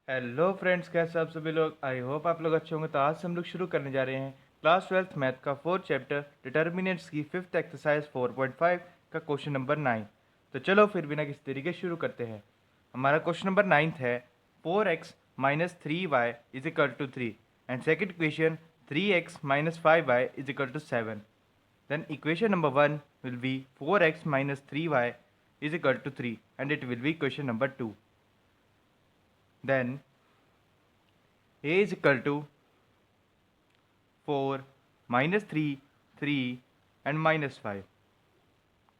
Hello friends, कैसे आप सभी लोग। आई होप आप लोग अच्छे होंगे। तो आज से हम लोग शुरू करने जा रहे हैं क्लास 12th मैथ का फोर्थ चैप्टर डिटर्मिनेंट्स की फिफ्थ एक्सरसाइज 4.5 का क्वेश्चन नंबर 9। तो चलो फिर बिना किसी तरीके शुरू करते हैं। हमारा क्वेश्चन नंबर 9 है 4x minus 3y is equal to 3 and second equation 3x minus 5y is equal to 7। Then equation number 1 will be 4x minus 3y is equal to 3 and it will be equation number 2. Then a is equal to 4 minus 3 3 and minus 5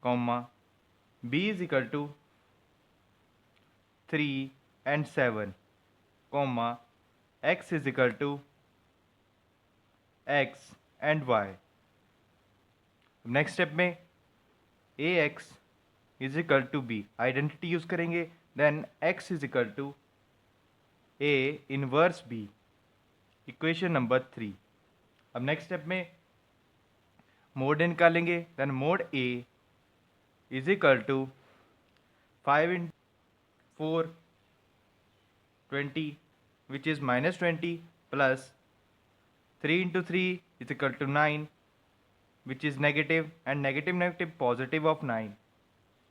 comma b is equal to 3 and 7 comma x is equal to x and y. Next step में A X is equal to B identity use करेंगे। Then X is equal to A inverse B, equation number 3। अब next step में mod निकालेंगे। Then mod A is equal to 5 in 4 20 which is minus 20 plus 3 into 3 is equal to 9 which is negative, and negative negative positive of 9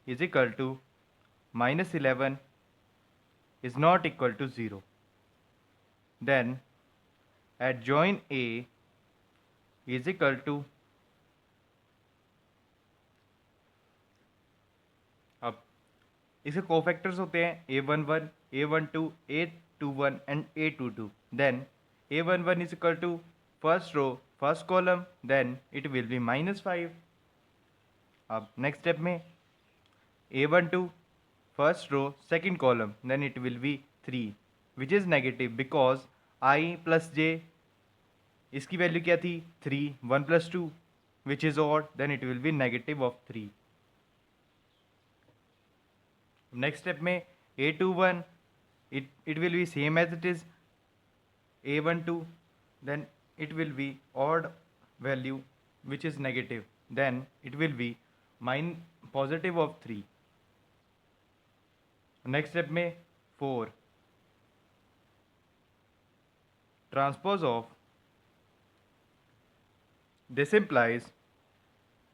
is equal to minus 11 is not equal to 0. Then adjoin A is equal to, अब इसके cofactors होते हैं a11 a12 a21 and a22। Then a11 is equal to first row first column, then it will be minus 5। अब next step में a12 first row second column, then it will be 3 which is negative because I plus j इसकी value क्या थी 3 1 plus 2 which is odd, then it will be negative of 3। Next step में a21 it will be same as it is a12, then it will be odd value which is negative, then it will be positive of 3। Next step में 4 transpose of, this implies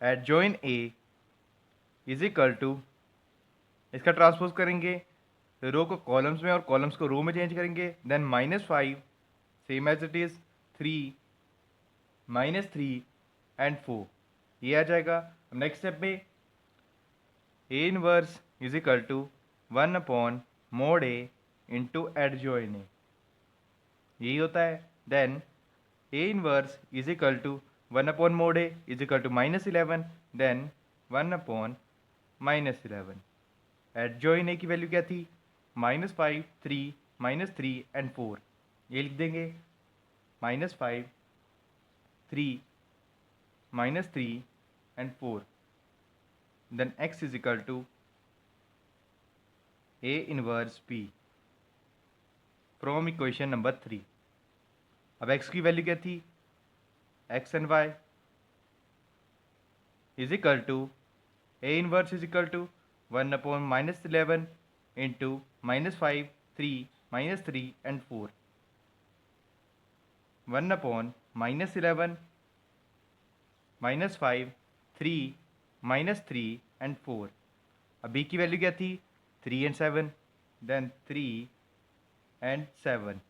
adjoin A is equal to, इसका transpose करेंगे row को columns में और columns को रो में change करेंगे। Then -5 same as it is 3 -3 and 4 ये आ जाएगा। नेक्स्ट स्टेप में A inverse is equal to 1 upon mod A into adjoint A, यही होता है। Then A inverse is equal to 1 upon mod A is equal to -11, then 1 upon -11। Adjoint A की value क्या थी -5 3 -3 एंड 4, ये लिख देंगे -5 3 -3 and 4। Then x is equal to A inverse p from equation number 3। अब x की value क्या थी x and y is equal to A inverse is equal to 1 upon -11 into -5 3 -3 and 4, 1 upon -11 -5 3 -3 and 4। अब b की value क्या थी 3 and 7, then 3 and 7।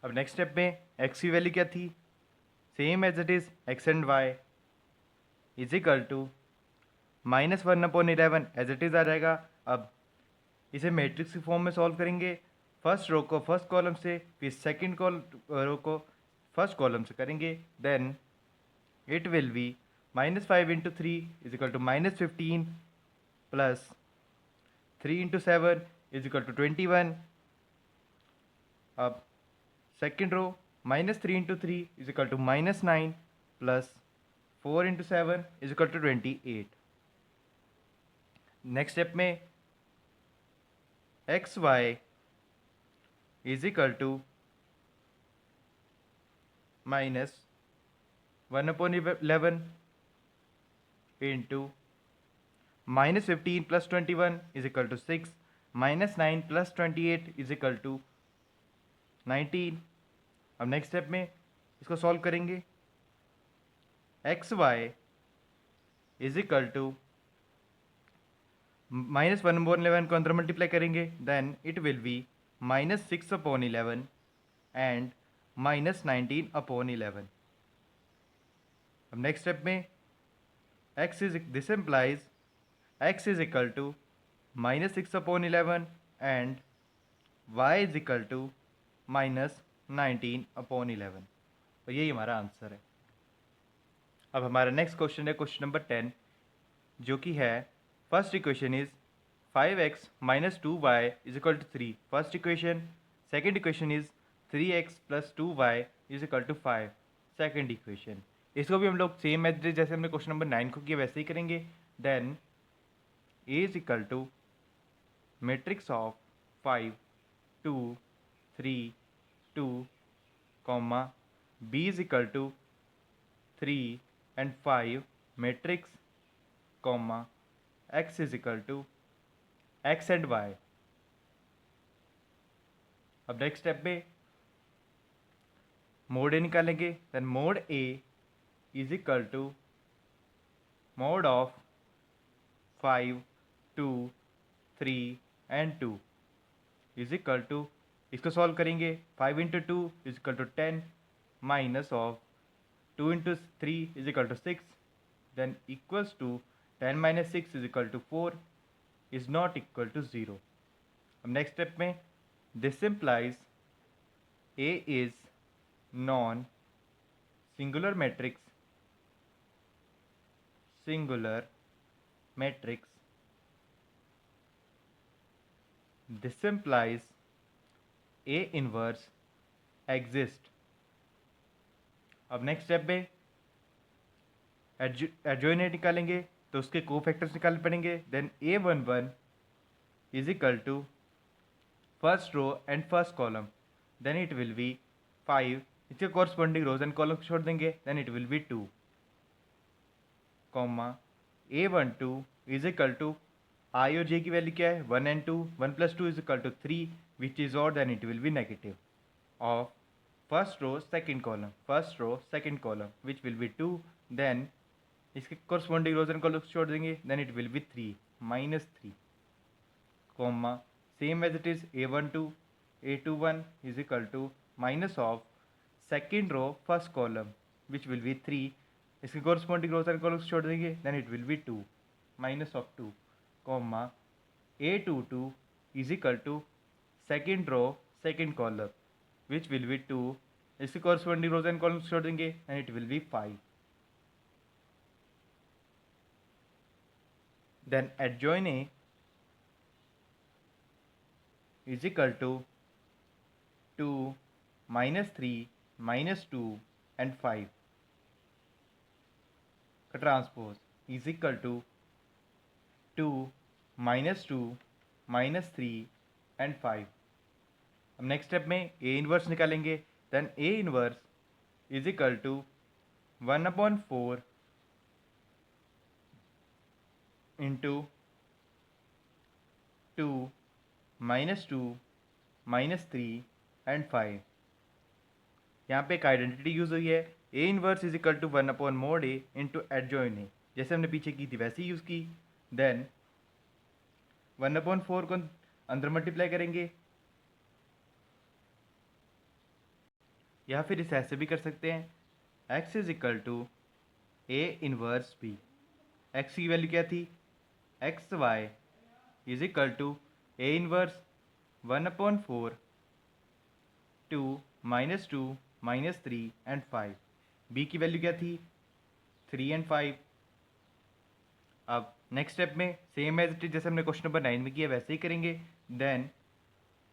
अब next step में x की वैल्यू क्या थी same as it is x and y is equal to -1 upon 11 as it is आ जाएगा। अब इसे मैट्रिक्स की फॉर्म में सॉल्व करेंगे। फर्स्ट रो को फर्स्ट कॉलम से, फिर सेकंड रो को फर्स्ट कॉलम से करेंगे। Then it will be -5 into 3 is equal to -15 plus 3 into 7 is equal to 21। अब second row -3 into 3 is equal to -9 plus 4 into 7 is equal to 28। Next step में X Y is equal to -1 upon 11 into -15 plus 21 is equal to 6, -9 + 28 is equal to 19। अब next step में इसको solve करेंगे। X Y is equal to -1/11 को अंदर multiply करेंगे, then it will be -6/11 and -19/11। अब next step में this implies x is equal to -6/11 and y is equal to -19/11, और यही हमारा आंसर है। अब हमारा नेक्स्ट क्वेश्चन है क्वेश्चन नंबर 10, जो कि है first equation is 5x - 2y is equal to 3, first equation. Second equation is 3x + 2y is equal to 5, second equation. इसको भी हम लोग सेम मेथड जैसे हमने क्वेश्चन नंबर 9 को किया वैसे ही करेंगे। Then A is equal to matrix of 5 2 3 2 comma B is equal to 3 and 5 matrix comma x is equal to x and y। अब नेक्स्ट स्टेप पे मोड ए निकालेंगे, then mod A is equal to mod of 5 2 3 and 2 is equal to, इसको solve करेंगे। 5 × 2 is equal to 10 minus of 2 × 3 is equal to 6, then equals to 10 - 6 is equal to 4 is not equal to 0। अब next step में this implies A is non singular matrix, this implies A inverse exist। अब next step में adjoint निकालेंगे, तो उसके cofactors निकालने पड़ेंगे। Then A11 is equal to first row and first column, then it will be 5, इसके corresponding rows and column छोड़ देंगे, then it will be 2 comma A12 is equal to I और जे की वैल्यू क्या है 1 and 2, 1 + 2 is equal to 3 which is odd, then it will be negative of first row second column which will be 2, then इसके corresponding rows and columns छोड़ देंगे, then it will be 3 -3 comma same as it is A21 is equal to minus of second row first column which will be 3, इसके corresponding rows and columns छोड़ देंगे, then it will be 2 -2 comma A22 is equal to second row second column which will be 2, इसके corresponding rows and columns छोड़ देंगे, then it will be 5। Then adjoin A is equal to 2 -3 -2 and 5 का transpose is equal to 2 -2 -3 and 5। अब next step में A inverse निकालेंगे, then A inverse is equal to 1/4 into 2 -2 -3 and 5। यहाँ पे एक identity use हुई है, A inverse is equal to 1/mod A into adjoint A, जैसे हमने पीछे की थी वैसे ही यूज़ की। देन 1/4 को अंदर मल्टीप्लाई करेंगे, या फिर इसे ऐसे भी कर सकते हैं, x is equal to A inverse B। x की वैल्यू क्या थी, x Y is equal to A inverse 1/4 2 -2 -3 and 5। B की वैल्यू क्या थी 3 and 5। अब नेक्स्ट स्टेप में सेम एज इट इज जैसे हमने क्वेश्चन नंबर 9 में किया वैसे ही करेंगे। Then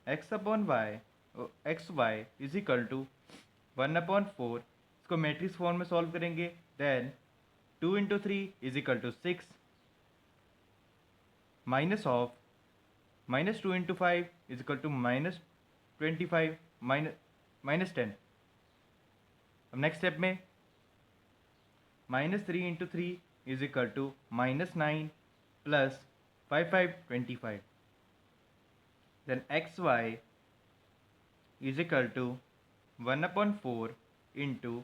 X Y is equal to 1/4, इसको मैट्रिक्स फॉर्म में सॉल्व करेंगे। Then 2 × 3 is equal to 6 minus of -2 × 5 is equal to -25 -10। अब नेक्स्ट स्टेप में -3 × 3 is equal to -9 + 5 5 25। then xy is equal to 1 upon 4 into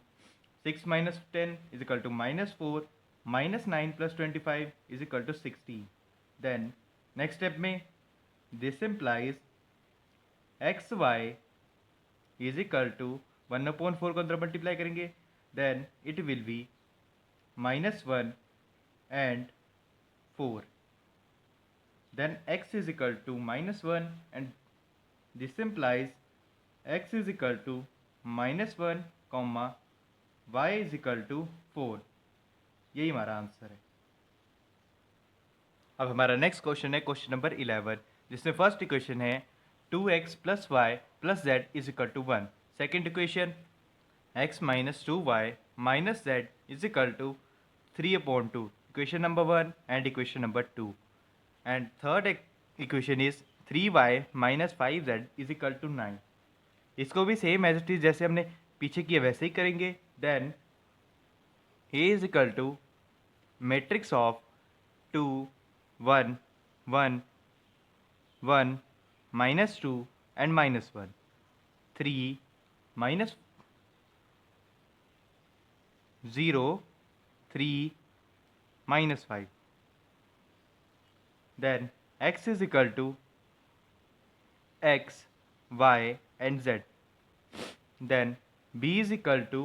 6 minus 10 is equal to minus 4 minus 9 plus 25 is equal to 16. Then next step में this implies xy is equal to 1 upon 4 को अंदर multiply करेंगे, then it will be minus 1 and 4. Then x is equal to minus 1 and this implies x is equal to minus 1 comma y is equal to 4. यही हमारा answer है. अब हमारा next question है question number 11, जिसमें first equation है 2x plus y plus z is equal to 1. Second equation x minus 2y minus z is equal to 3/2. Equation number 1 and equation number 2. And third equation is 3y minus 5z is equal to 9. इसको भी same as it is जैसे हमने पीछे किया वैसे ही करेंगे. Then a is equal to matrix of 2 1 1 1 minus 2 and minus 1, 3 minus 0 3 minus 5. Then x is equal to x, y and z. Then b is equal to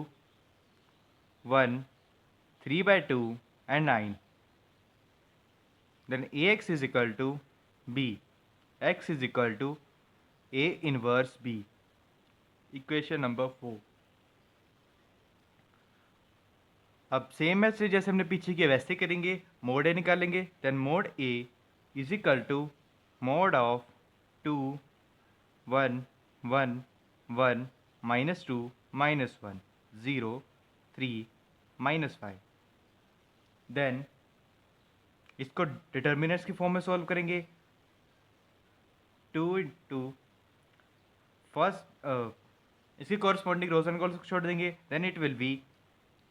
1 3/2 and 9. Then ax is equal to b. x is equal to a inverse b. Equation number 4. अब same ऐसे जैसे हमने पीछे किया वैसे करेंगे. Mod A निकालेंगे. Then mod A is equal to mod of 2 1 1 1 minus 2 minus 1 0 3 minus 5. Then इसको डिटर्मिनेंट्स की फॉर्म में सॉल्व करेंगे. 2 इंटू फर्स्ट इसकी कॉरस्पॉन्डिंग रोज एंड कॉलम्स को छोड़ देंगे. Then it will be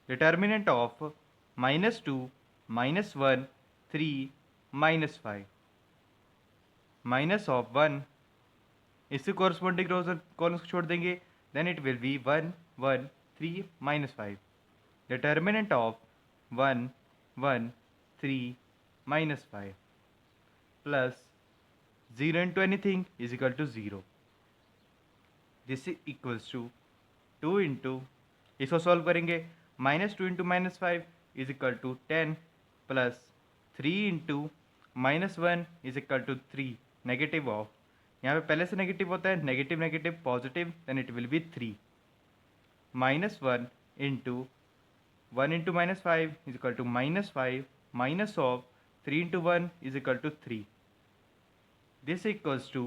determinant of minus 2 minus 1 3 minus 5 minus of 1. इसकी corresponding rows and columns को छोड़ देंगे. Then it will be 1 1 3 minus 5. Determinant of 1 1 3 minus 5 plus 0 into anything is equal to 0. This is equals to 2 into, इसको solve करेंगे. Minus 2 into minus 5 is equal to 10 plus 3 into minus 1 is equal to 3. Negative of, यहाँ पे पहले से negative होता है, negative negative positive, then it will be 3. Minus 1 into minus 5 is equal to minus 5 minus of 3 into 1 is equal to 3. This equals to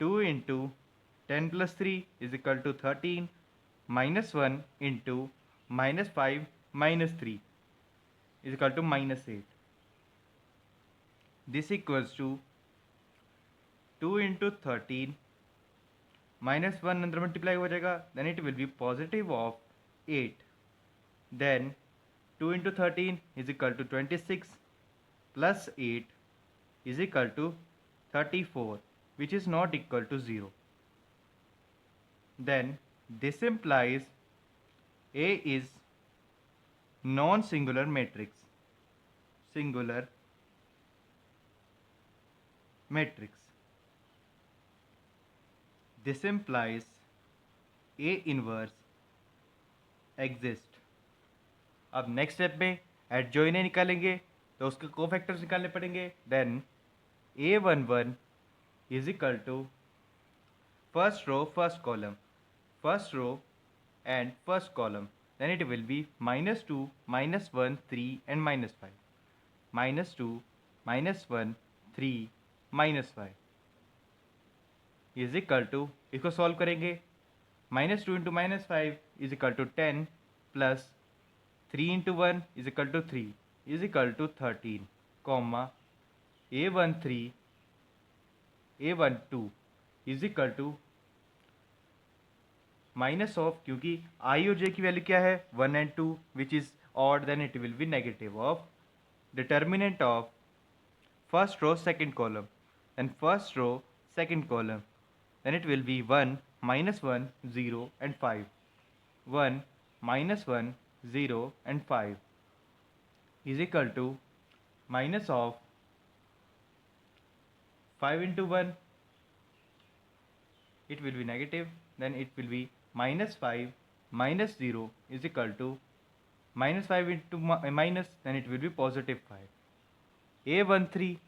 2 into 10 plus 3 is equal to 13 minus 1 into minus 5 minus 3 is equal to minus 8. This equals to 2 into 13 minus 1 अंदर multiply हो जाएगा. then it will be positive of 8. then 2 into 13 is equal to 26 plus 8 is equal to 34, which is not equal to 0. Then this implies A is non-singular matrix. Singular matrix. This implies A inverse exist. अब next step में adjoin A निकालेंगे तो उसके cofactors निकालने पड़ेंगे. Then A11 is equal to first row first column, first row and first column. Then it will be minus 2 minus 1 3 and minus 5 minus 2 minus 1 3 minus 5 is equal to, इसको solve करेंगे. Minus 2 into minus 5 is equal to 10 plus 3 into 1 is equal to 3 is equal to 13 comma A13 A12 is equal to minus of, क्योंकि i और J की value क्या है 1 and 2 which is odd, then it will be negative of determinant of first row second column. then first row, second column. Then it will be 1, minus 1, 0 and 5. 1, minus 1, 0 and 5 is equal to minus of 5 into 1, it will be negative, then it will be minus 5 minus 0 is equal to minus 5 into minus, then it will be positive 5. A13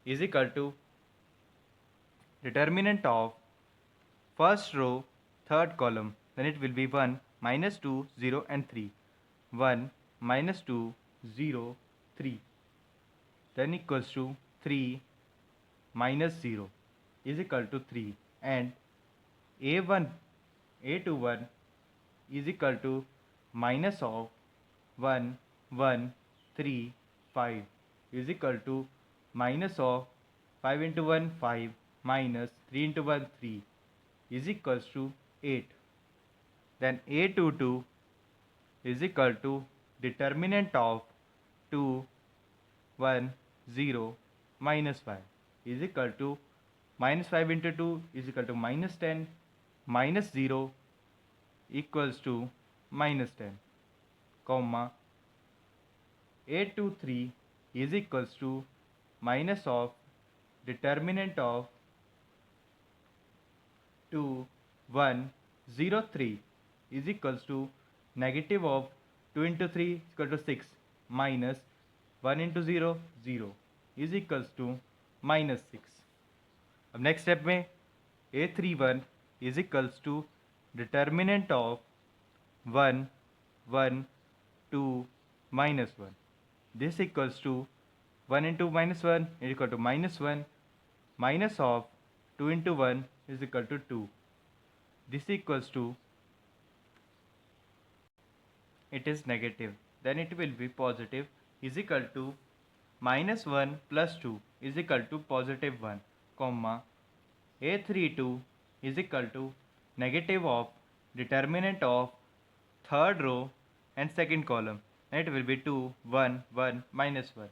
is equal to determinant of first row, third column, then it will be 1, minus 2, 0 and 3. 1, minus 2, 0, 3. Then equals to 3 minus 0 is equal to 3, and A21 is equal to minus of 1, 1, 3, 5 is equal to minus of 5 into 1, 5 minus 3 into 1, 3 is equals to 8. Then A22 is equal to determinant of 2, 1, 0 minus 5 is equal to minus 5 into 2 is equal to minus 10, minus 0 equals to minus 10, comma A23 is equals to minus of determinant of 2, 1, 0, 3 is equals to negative of 2 into 3 is equal to 6 minus 1 into 0, 0 is equals to minus 6. अब next step में A31 is equals to determinant of 1, 1, 2, minus 1. This equals to 1 into minus 1 is equal to minus 1, minus of 2 into 1 is equal to 2. This equals to, it is negative, then it will be positive, is equal to minus 1 plus 2 is equal to positive 1, comma A32 is equal to negative of determinant of third row and second column, and it will be 2, 1, 1, minus 1,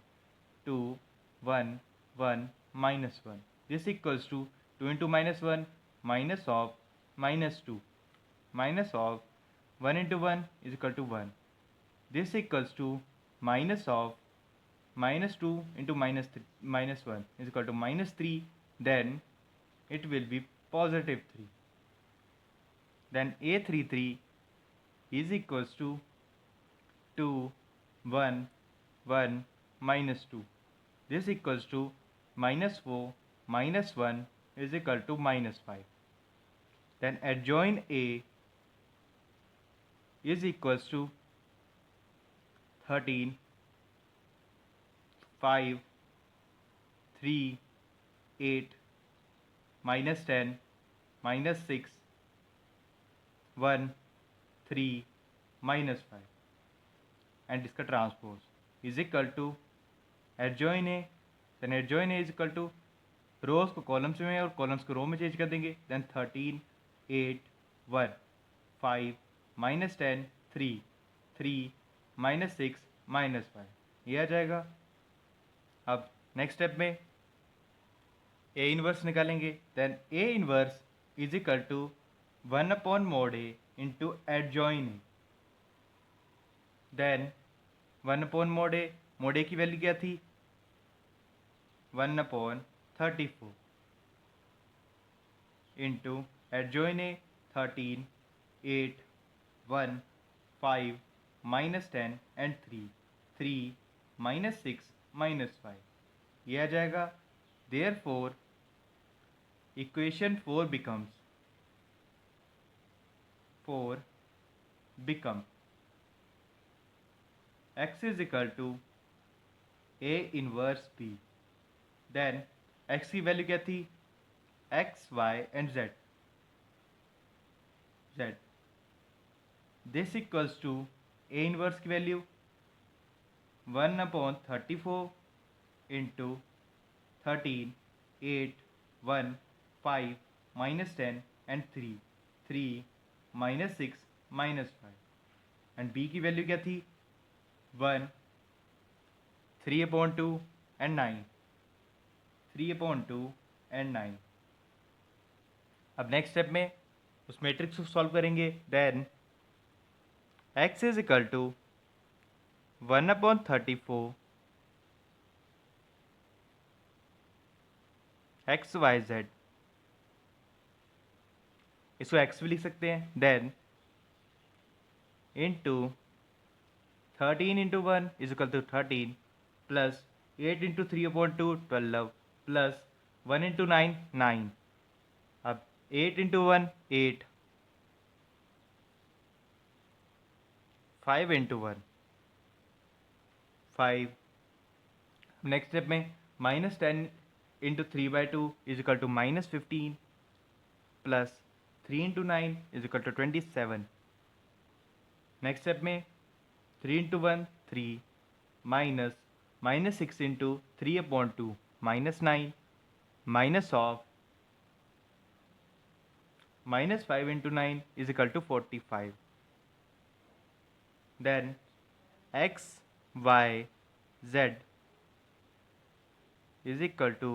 2, 1, 1, minus 1. This equals to 2 into minus 1, minus of minus 2, minus of 1 into 1 is equal to 1. This equals to minus of minus 2 into minus 1 is equal to minus 3, then it will be positive 3. Then A33 is equals to 2, 1, 1, minus 2. This equals to minus 4 minus 1 is equal to minus 5. Then adjoin A is equals to 13, 5, 3, 8, minus 10, minus 6, 1, 3, minus 5, and इसका transpose is equal to adjoint A, then adjoint A is equal to rows को columns में और columns को रो में change कर देंगे, then 13, 8, 1, 5, minus 10, 3, 3, minus 6, minus 5 ये आ जाएगा. अब नेक्स्ट स्टेप में ए इनवर्स निकालेंगे, then A inverse is equal to 1 upon mod A into adjoint A. Then 1 upon mod A की वैल्यू क्या थी 1 upon 34 into adjoint A 13, 8, 1, 5, minus 10 and 3, 3, minus 6, minus 5 ये आ जाएगा. Therefore equation 4 becomes x is equal to a inverse b. Then x की value क्या थी x, y and z. This equals to a inverse की value 1 upon 34 into 13, 8, 1, 5, minus 10 and 3, 3, minus 6, minus 5 and b की value क्या थी 1, 3 upon 2 and 9, 3/2 and 9। अब next step में उस मैट्रिक्स को सॉल्व करेंगे। Then x is equal to 1/34 x y z, इसको x भी लिख सकते हैं। Then into 13 × 1 is equal to 13 plus 8 × 3/2 12 plus 1 × 9 9। अब 8 × 1 8, 5 × 1 5। नेक्स्ट स्टेप में -10 × 3/2 is equal to -15 plus 3 × 9 is equal to 27। Next step में 3 × 1 3 minus -6 × 3/2 -9 minus of -5 × 9 is equal to 45. Then x, y, z is equal to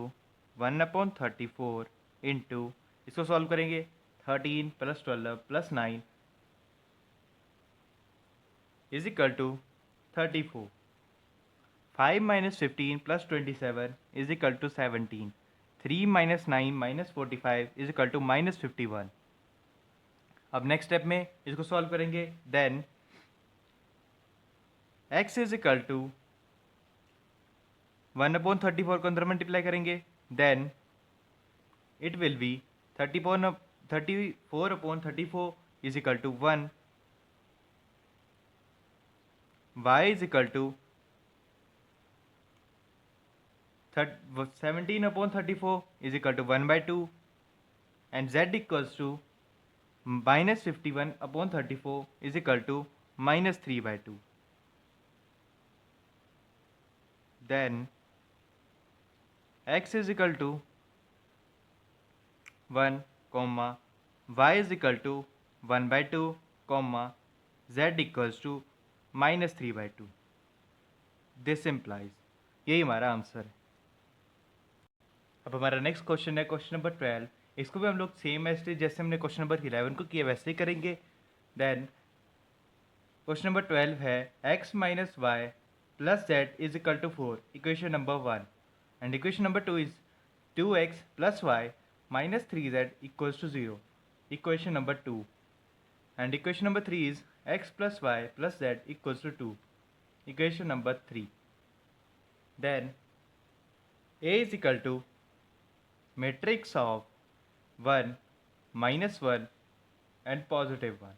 1/34 into, इसको solve करेंगे 13 + 12 + 9 is equal to 34. 5 - 15 + 27 is equal to 17. 3 - 9 - 45 is equal to -51. अब next step में इसको solve करेंगे। Then x is equal to 1/34 को अंदर multiply करेंगे। Then it will be 34/34 is equal to 1। y is equal to 17/34 is equal to 1/2 and z equals to -51/34 is equal to -3/2. Then x is equal to 1, y is equal to 1/2, z equals to -3/2. This implies, यही हमारा answer है। अब हमारा next question है question number 12। इसको भी हम लोग सेम ऐसे जैसे हमने क्वेश्चन नंबर 11 को किया वैसे ही करेंगे। देन क्वेश्चन नंबर 12 है x - y plus z is equal to 4, equation number 1, and equation number 2 is 2x plus y minus 3z equals to 0, equation number 2, and equation number 3 is x plus y plus z equals to 2, equation number 3. Then A is equal to matrix of 1 minus 1 and positive 1,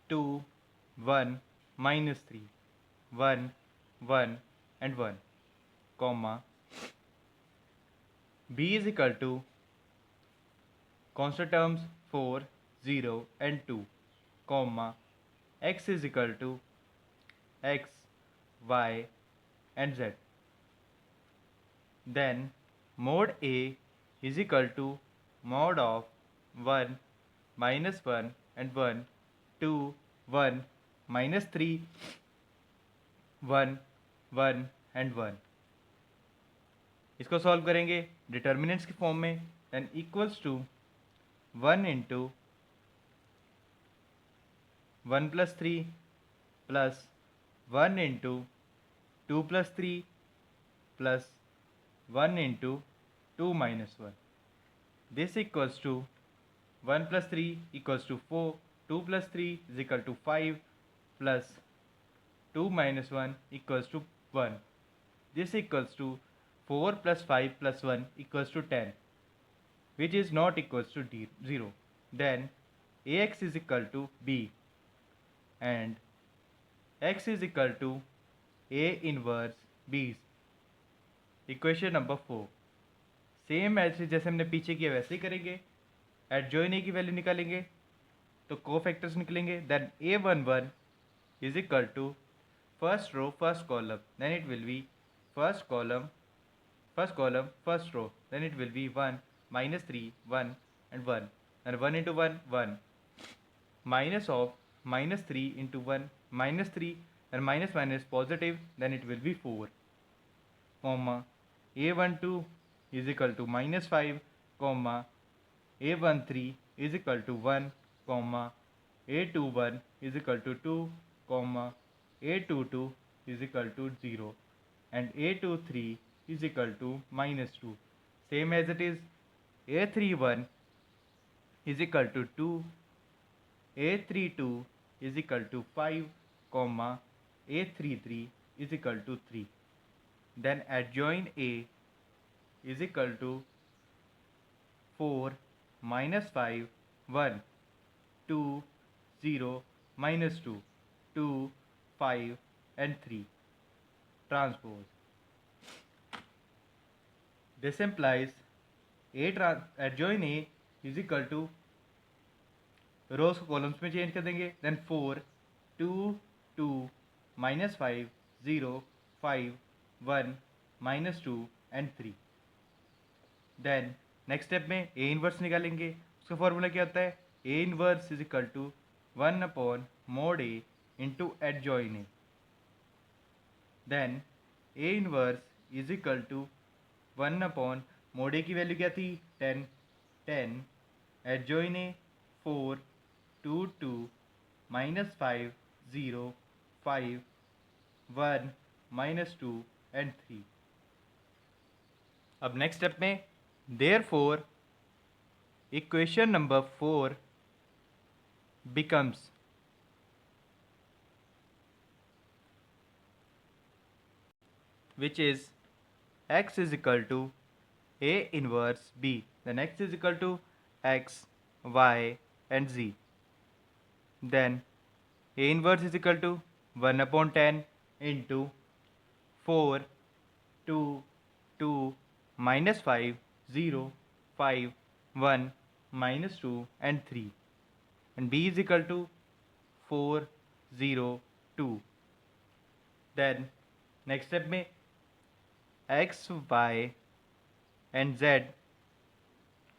2 1 minus 3, 1 1 and 1, comma, B is equal to constant terms 4 0 and 2, comma, x is equal to x y and z. Then mod A is equal to mod of 1 minus 1 and 1, 2 1 minus 3, 1 1 and 1. इसको solve करेंगे determinants की form में। Then equals to 1 into 1 + 3 plus 1 into 2 + 3 plus 1 into 2 - 1. This equals to 1 + 3 equals to 4, 2 + 3 is equal to 5 plus 2 - 1 equals to 1. This equals to 4 plus 5 plus 1 equals to 10, which is not equals to 0. Then Ax is equal to B and x is equal to A inverse B. Equation number 4. Same ऐसे जैसे हमने पीछे किया वैसे ही करेंगे। Adjoin A की value निकालेंगे तो कोफैक्टर्स निकलेंगे। Then A11 is equal to first row first column, then it will be first column first row, then it will be 1 -3 1 and 1, and 1 into 1 1, minus of -3 into 1 -3, and minus positive, then it will be 4, comma, A12 is equal to -5 comma A13 is equal to 1 comma A21 is equal to 2 comma A22 is equal to 0 and A23 is equal to -2. Same as it is, A31 is equal to 2, A32 is equal to 5, comma A33 is equal to 3. Then adjoin A is equal to 4 minus 5, 1, 2, 0, -2, 2, 5 and 3. Transpose. This implies adjoin A is equal to rows को columns में change कर देंगे. Then 4, 2, 2, -5, 0, 5, 1, -2 and 3. Then next step में A inverse निकालेंगे. उसका formula क्या होता है? A inverse is equal to 1/mod A into adjoint A. Then A inverse is equal to 1/mod A की वैल्यू क्या थी? 10 एडजॉइन ए 4, 2, 2, -5, 0, 5, 1, -2 एंड 3. अब नेक्स्ट स्टेप में therefore equation number 4 becomes which is x is equal to A inverse B. Then x is equal to x, y and z. Then A inverse is equal to 1/10 into 4, 2, 2, -5, 0, 5, 1, -2 and 3. And B is equal to 4, 0, 2. Then next step में x, y and z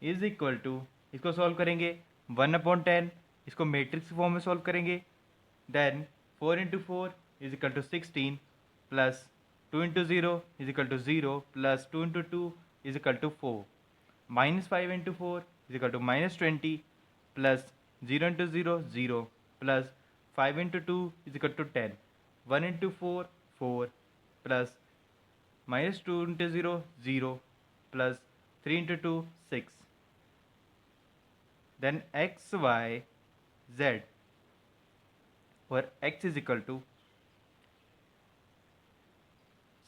is equal to, इसको solve करेंगे 1/10, इसको matrix form में solve करेंगे. Then 4 into 4 is equal to 16 plus 2 into 0 is equal to 0 plus 2 into 2 is equal to 4. -5 into 4 is equal to -20 plus 0 into 0 0 plus 5 into 2 is equal to 10. 1 into 4 4 plus -2 into 0 0 plus 3 into 2 6. Then x, y, z, where x is equal to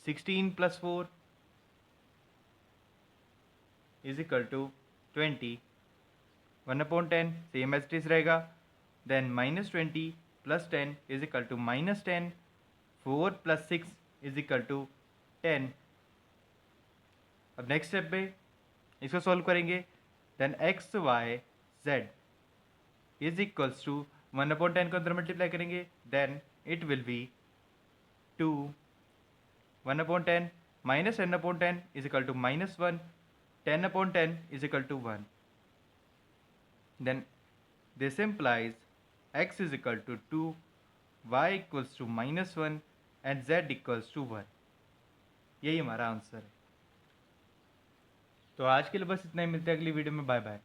16 plus 4 is equal to 20. 1/10 same as it is रहेगा. Then -20 plus 10 is equal to -10. 4 plus 6 is equal to 10. अब next step पे इसको solve करेंगे. Then x, y, z is equals to 1/10 को अंदर multiply करेंगे. Then it will be 2 1/10 minus 10/10 is equal to -1. 10/10 is equal to 1. Then this implies x is equal to 2, y equals to -1 and z equals to 1. यही हमारा answer है. तो आज के लिए बस इतना ही. मिलते हैं अगली वीडियो में. Bye bye.